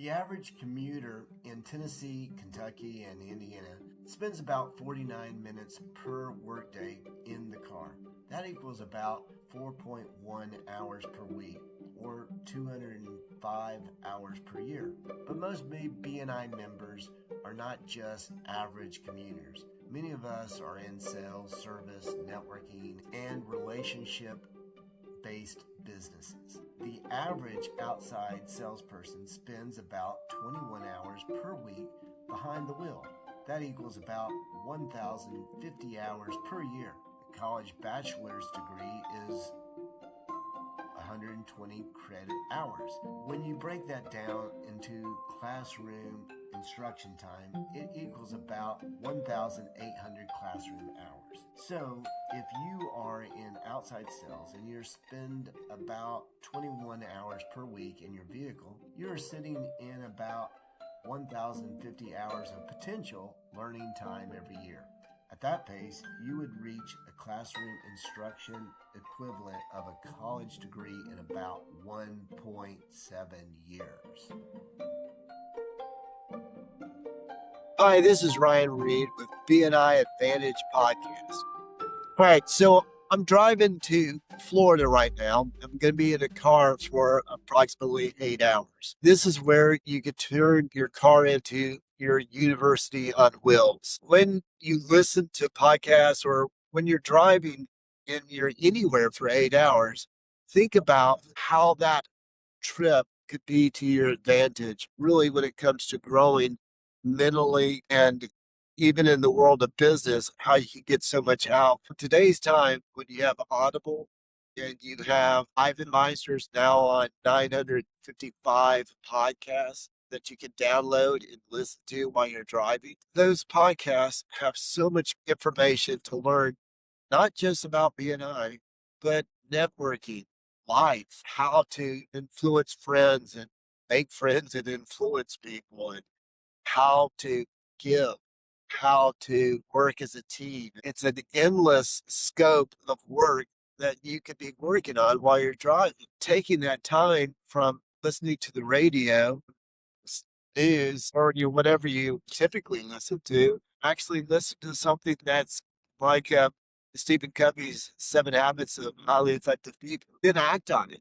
The average commuter in Tennessee, Kentucky, and Indiana spends about 49 minutes per workday in the car. That equals about 4.1 hours per week, or 205 hours per year. But most BNI members are not just average commuters. Many of us are in sales, service, networking, and relationship based businesses. The average outside salesperson spends about 21 hours per week behind the wheel. That equals about 1,050 hours per year. A college bachelor's degree is 120 credit hours. When you break that down into classroom instruction time, it equals about 1,800 classroom hours. So if you are in outside sales and you spend about 21 hours per week in your vehicle, you're sitting in about 1,050 hours of potential learning time every year. At that pace, you would reach a classroom instruction equivalent of a college degree in about 1.7 years. Hi, this is Ryan Reed with BNI Advantage Podcast. All right, so I'm driving to Florida right now. I'm going to be in a car for approximately 8 hours. This is where you could turn your car into your university on wheels. When you listen to podcasts or when you're driving and you're anywhere for 8 hours, think about how that trip could be to your advantage, really, when it comes to growing mentally and even in the world of business, how you can get so much out. For today's time, when you have Audible and you have Ivan Meister's now on 955 podcasts that you can download and listen to while you're driving, those podcasts have so much information to learn, not just about BNI, but networking, life, how to influence friends and make friends and influence people, and how to give, how to work as a team. It's an endless scope of work that you could be working on while you're driving. Taking that time from listening to the radio, news, or whatever you typically listen to, actually listen to something that's like Stephen Covey's 7 Habits of Highly Effective People. Then act on it.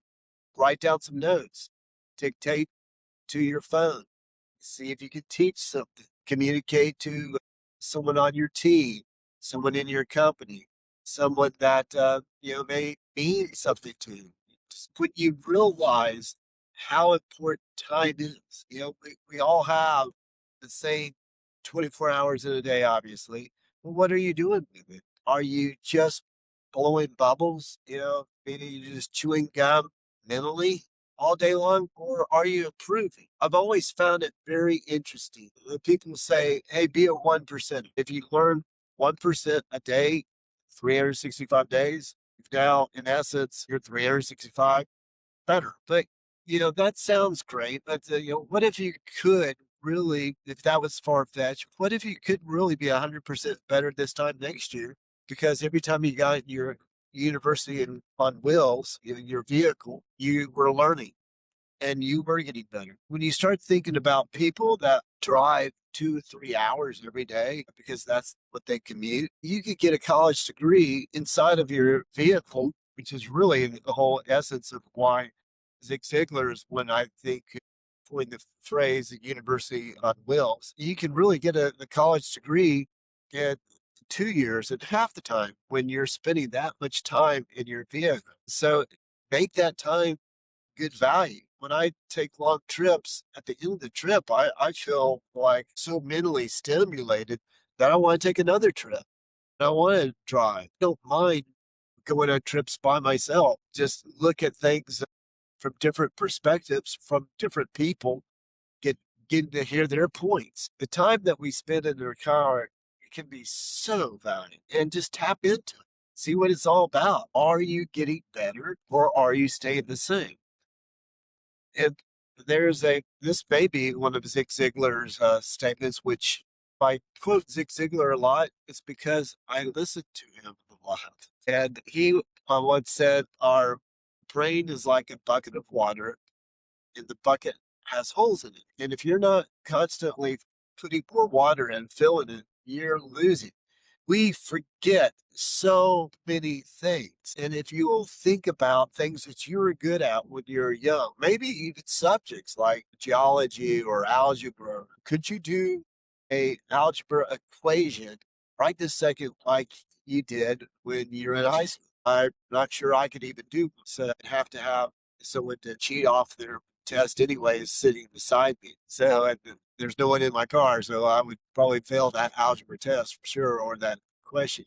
Write down some notes. Dictate to your phone. See if you can teach something. Communicate to someone on your team, someone in your company, someone that may mean something to you. Just when you realize how important time is. We all have the same 24 hours in a day, obviously. But what are you doing with it? Are you just blowing bubbles? Meaning you're just chewing gum mentally all day long, or are you improving? I've always found it very interesting. When people say, hey, be a 1%. If you learn 1% a day, 365 days, now in essence, you're 365 better. But, that sounds great. But, what if you could really, if that was far fetched, what if you could really be 100% better this time next year? Because every time you got your university on wheels, your vehicle, you were learning and you were getting better. When you start thinking about people that drive 2 3 hours every day because that's what they commute, you could get a college degree inside of your vehicle, which is really the whole essence of why Zig Ziglar is, when I think, coined the phrase university on wheels. You can really get a college degree in 2 years at half the time when you're spending that much time in your vehicle. So make that time good value. When I take long trips, at the end of the trip, I feel like so mentally stimulated that I want to take another trip. I want to drive. I don't mind going on trips by myself. Just look at things from different perspectives, from different people, get getting to hear their points. The time that we spend in their car can be so valuable, and just tap into it. See what it's all about. Are you getting better or are you staying the same? And this may be one of Zig Ziglar's statements, which if I quote Zig Ziglar a lot, it's because I listen to him a lot. And he once said, our brain is like a bucket of water, and the bucket has holes in it. And if you're not constantly putting more water in, filling it, you're losing. We forget so many things. And if you will think about things that you were good at when you were young, maybe even subjects like geology or algebra, could you do a algebra equation right this second like you did when you were in high school? I'm not sure I could even do so. I'd have to have someone to cheat off their test anyways sitting beside me. So there's no one in my car, so I would probably fail that algebra test for sure, or that question.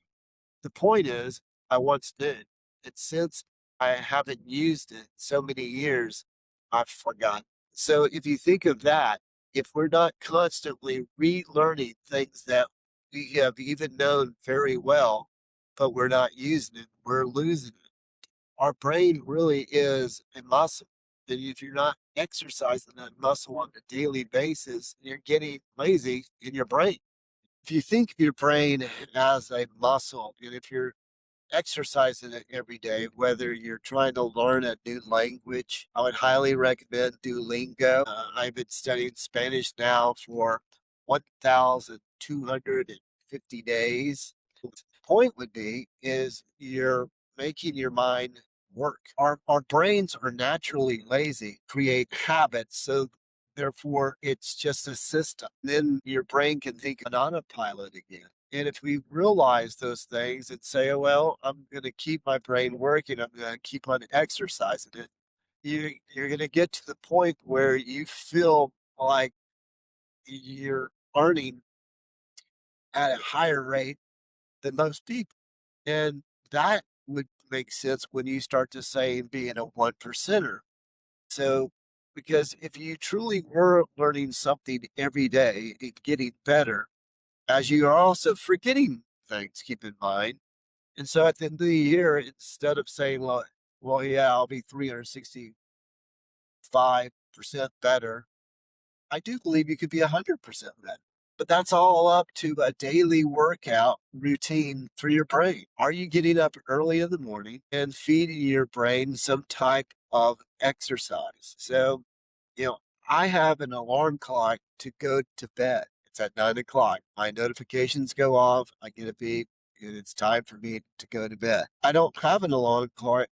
The point is, I once did. And since I haven't used it so many years, I've forgotten. So if you think of that, if we're not constantly relearning things that we have even known very well, but we're not using it, we're losing it. Our brain really is a muscle. And if you're not exercising that muscle on a daily basis, you're getting lazy in your brain. If you think of your brain as a muscle, and if you're exercising it every day, whether you're trying to learn a new language, I would highly recommend Duolingo. I've been studying Spanish now for 1,250 days. The point would be is you're making your mind work. Our brains are naturally lazy, create habits. So therefore, it's just a system. Then your brain can think on autopilot again. And if we realize those things and say, oh, well, I'm going to keep my brain working, I'm going to keep on exercising it, you're going to get to the point where you feel like you're learning at a higher rate than most people. And that would make sense when you start to say being a one percenter. So, because if you truly were learning something every day and getting better, as you are also forgetting things, keep in mind. And so at the end of the year, instead of saying, well, yeah, I'll be 365% better, I do believe you could be 100% better. But that's all up to a daily workout routine for your brain. Are you getting up early in the morning and feeding your brain some type of exercise? So, you know, I have an alarm clock to go to bed. It's at 9 o'clock. My notifications go off. I get a beep, and it's time for me to go to bed. I don't have an alarm clock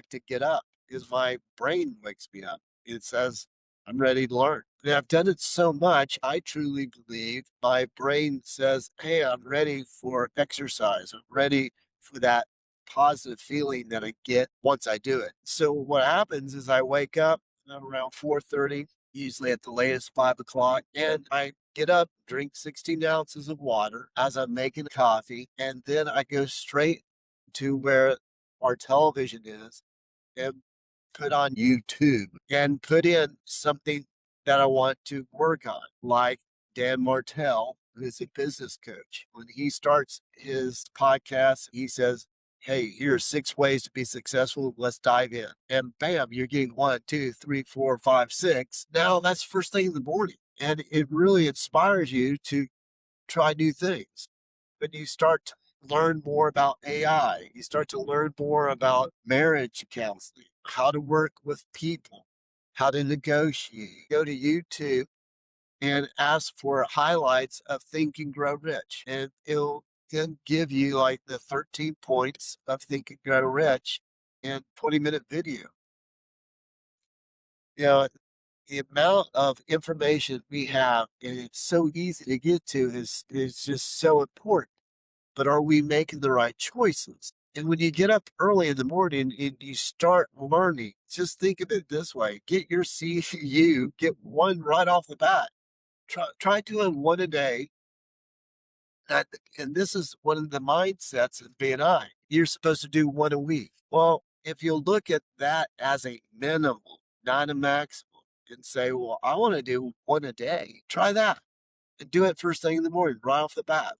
to get up because my brain wakes me up. It says I'm ready to learn. And I've done it so much, I truly believe my brain says, hey, I'm ready for exercise. I'm ready for that positive feeling that I get once I do it. So what happens is I wake up around 4:30, usually at the latest 5 o'clock, and I get up, drink 16 ounces of water as I'm making coffee, and then I go straight to where our television is and put on YouTube and put in something that I want to work on, like Dan Martell, who's a business coach. When he starts his podcast, he says, hey, here are 6 ways to be successful. Let's dive in. And bam, you're getting 1, 2, 3, 4, 5, 6. Now that's first thing in the morning. And it really inspires you to try new things. When you start to learn more about AI, you start to learn more about marriage counseling, how to work with people, how to negotiate. Go to YouTube and ask for highlights of Think and Grow Rich. And it'll then give you like the 13 points of Think and Grow Rich in 20-minute video. You know, the amount of information we have and it's so easy to get to is just so important. But are we making the right choices? And when you get up early in the morning and you start learning, just think of it this way: get your CU, get one right off the bat. Try doing one a day. And this is one of the mindsets of BNI. You're supposed to do one a week. Well, if you look at that as a minimum, not a maximum, and say, well, I want to do one a day, try that and do it first thing in the morning, right off the bat.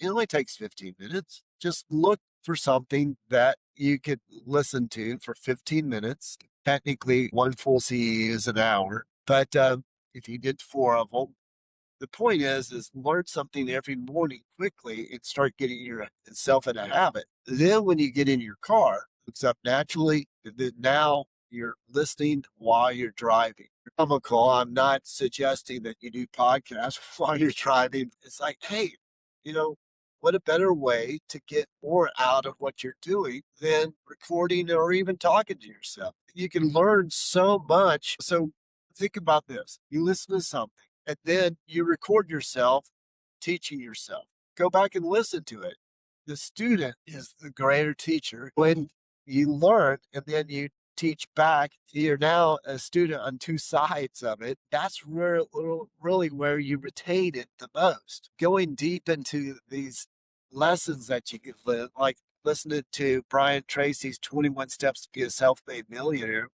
It only takes 15 minutes. Just look for something that you could listen to for 15 minutes. Technically, one full CE is an hour, but if you did 4 of them, the point is learn something every morning quickly and start getting yourself in a habit. Then when you get in your car, it hooks up naturally. Then now you're listening while you're driving. comical. I'm not suggesting that you do podcasts while you're driving. It's like, hey, you know, what a better way to get more out of what you're doing than recording or even talking to yourself. You can learn so much. So think about this. You listen to something and then you record yourself teaching yourself. Go back and listen to it. The student is the greater teacher when you learn and then you teach back. You're now a student on two sides of it. That's where really where you retain it the most. Going deep into these lessons that you can live, like listening to Brian Tracy's 21 Steps to Be a Self-Made Millionaire,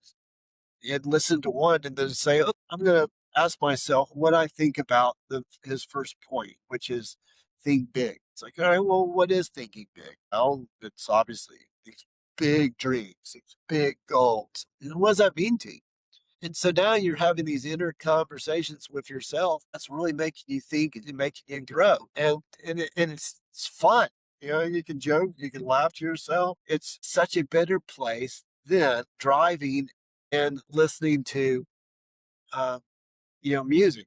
and listen to one and then say, oh, I'm going to ask myself what I think about his first point, which is think big. It's like, all right, well, what is thinking big? Well, it's obviously these big dreams, these big goals. And what does that mean to you? And so now you're having these inner conversations with yourself that's really making you think and making you grow. And it's fun. You can joke, you can laugh to yourself. It's such a better place than driving and listening to, uh, music.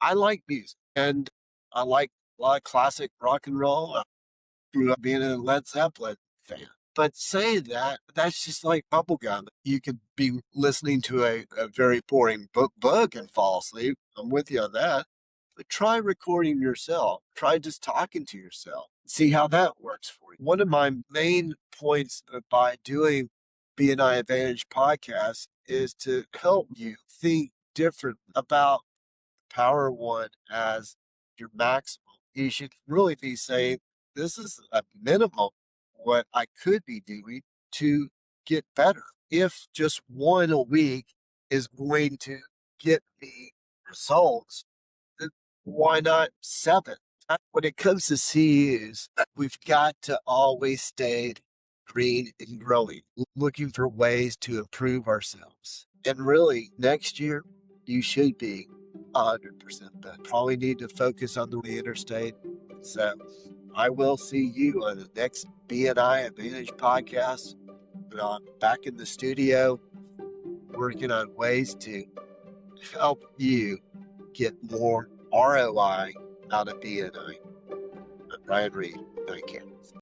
I like music and I like a lot of classic rock and roll. I grew up being a Led Zeppelin fan. But saying that, that's just like bubblegum. You could be listening to a very boring book and fall asleep. I'm with you on that. But try recording yourself. Try just talking to yourself. See how that works for you. One of my main points by doing BNI Advantage podcast is to help you think different about Power One as your maximum. You should really be saying, this is a minimum what I could be doing to get better. If just one a week is going to get me results, then why not seven? When it comes to CEUs, we've got to always stay green and growing, looking for ways to improve ourselves. And really, next year, you should be 100% better. Probably need to focus on the interstate. So I will see you on the next BNI Advantage podcast. But I'm back in the studio working on ways to help you get more ROI out of BNI. I'm Ryan Reed. Thank you.